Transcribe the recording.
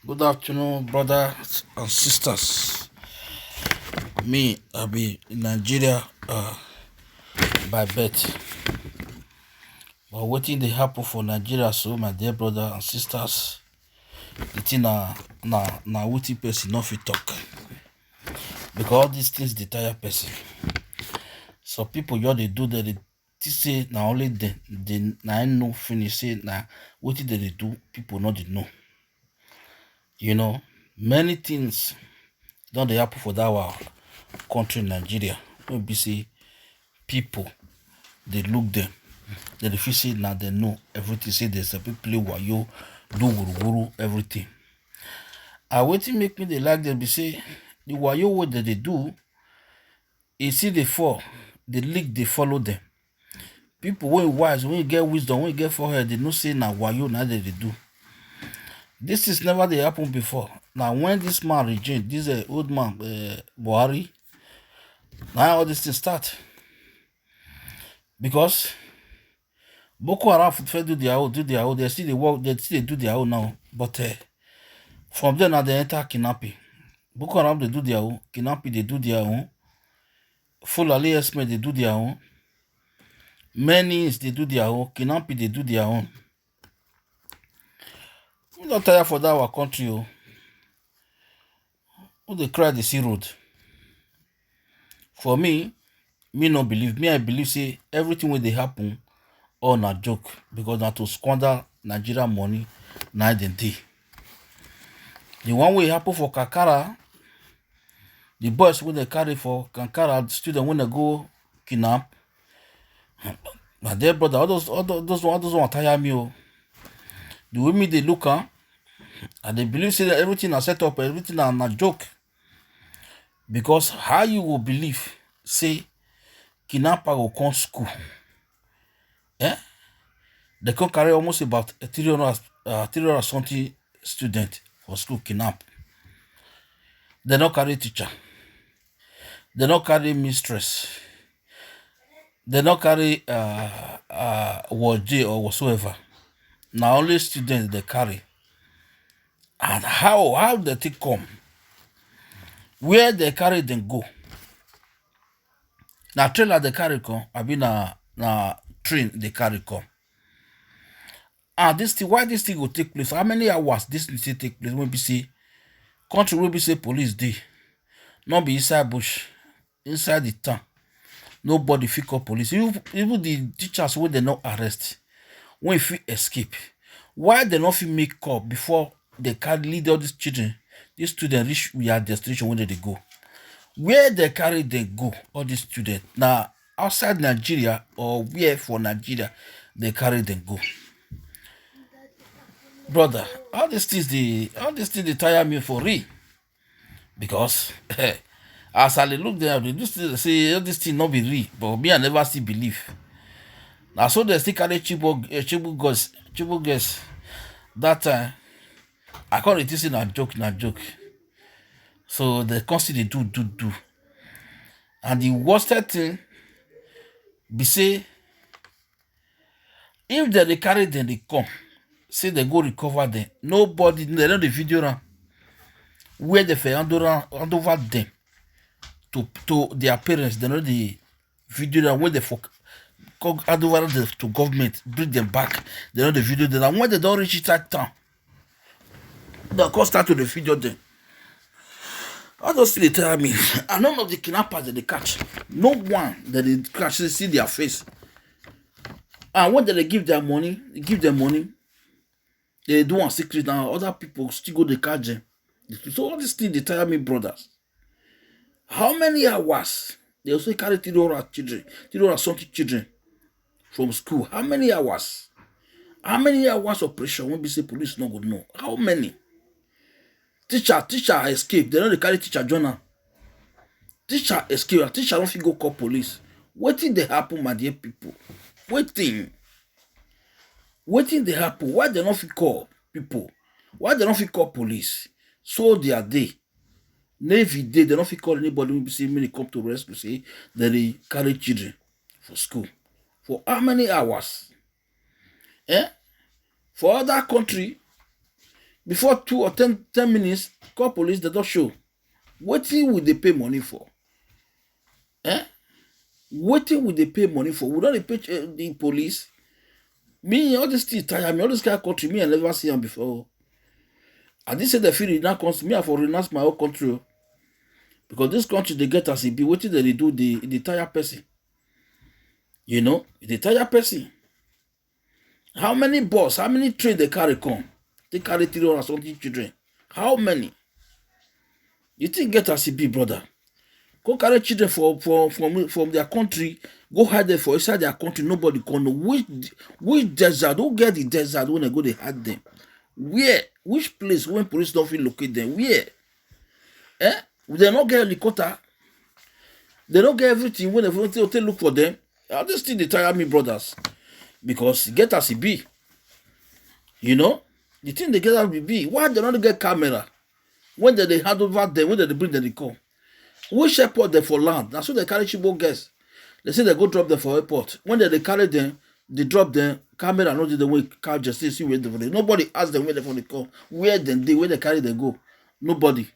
Good afternoon, brothers and sisters. Me, I be in Nigeria by birth. But waiting they happen for Nigeria, so my dear brothers and sisters, the thing na waiting person not fit talk. Because all these things they tire person. So people they do that they say now only they na know finish say na waiting they do people not they know. You know, many things don't they happen for that our country Nigeria. When we say people they look them. They feel say now they know everything. Say there's a people play wayo, do guru everything. And waiting make me they like them be say the wayo what they do, you see they fall, the league they follow them. People when you wise, when you get wisdom, when you get forehead, they know say now wayo now they do. This is never they happen before. Now when this man regime, this old man Buhari, now all this thing start. Because Boko Haram fit do their own, They still they work, they still they do their own now. But from there now they enter kidnapping. Boko Haram they do their own, kidnapping they do their own, Fulani Esme they do their own, many they do their own, kidnapping they do their own. We not tired for that our country. Who they cry the sea road. For me no believe. Me I believe say everything when they happen all na joke because na to squander Nigeria money na dem dey. The one way happen for Kankara, the boys when they carry for Kankara, the student when they go kidnap. My dear brother, all those one tire me. The way me they look and they believe say that everything is set up, everything is a joke. Because how you will believe say kidnapper will come school? They can carry almost about 300 something students for school kidnap. They not carry teacher. They not carry mistress. They not carry ward or whatsoever. Now only students they carry. And how they take come? Where they carry them go? Now trailer they carry come. I mean na train they carry come. And this thing, why this thing will take place? How many hours this thing take place? When we say country will be say police day, not be inside bush, inside the town. Nobody fit call police. Even the teachers when they not arrest, when if escape, why they not fit make call before they can lead all these children, these students reach their destination when they go? Where they carry them go, all these students now outside Nigeria or where for Nigeria they carry them go? Brother, all these things they tire me for real. Because as I look there, they do still say all this thing not be real, but me I never still believe. Now so they still carry chibu girls. That time I call it this a joke. So they constantly do. And the worst thing be say if they carry them, they come, say they go recover them. Nobody they know the video now where they hand over them to their parents. They know the video now when they hand over them to government, bring them back. They know the video then. And when they don't reach that town, they'll come start to the video them. All those things they tell me, and none of the kidnappers that they catch, no one that they catch, they see their face. And when they give them money, they do one secret now. Other people still go to catch them. So all these things they tell me, brothers. How many hours they also carry 300 something children from school? How many hours? How many hours of pressure when we say police no good know? How many? Teacher escape. They know they carry teacher journal. Teacher escape. Teacher don't fit go call police. Wetin dey happen, my dear people? Wetin dey happen? Why they not fit call people? Why they not fit call police? So they are there. Navy day, they don't fit call anybody when say when they come to rescue, say that they carry children for school. For how many hours? For other country, Before 2 or 10 minutes, call police, they don't show. Wetin will they pay money for? Eh? Wetin will they pay money for? We don't pay the police. Me, all this things tire me. All this kind of country, me, I never see them before. I didn't say the feel it now comes me, I for renounce my whole country. Because this country, they get as it be. Wetin they do, the tire person. You know, the tire person. How many bus, how many train they carry come? They carry 300 something children. How many? You think get as it be, brother? Go carry children from their country, go hide them for inside their country. Nobody can know which desert. Who get the desert when they go they hide them? Where? Which place when police don't feel locate them? Where? They not get helicopter. They don't get everything when they look for them. All this thing they tire me, brothers, because get as it be. You know, the thing they get as it be. Why they not get camera? When they hand over them, when they bring them, they come. Which airport they for land? That's why they carry Chibo guests. They say they go drop them for airport. When they carry them, they drop them. Camera not the way car just see where they for. Nobody ask them where they for the come. Where they carry them go. Nobody.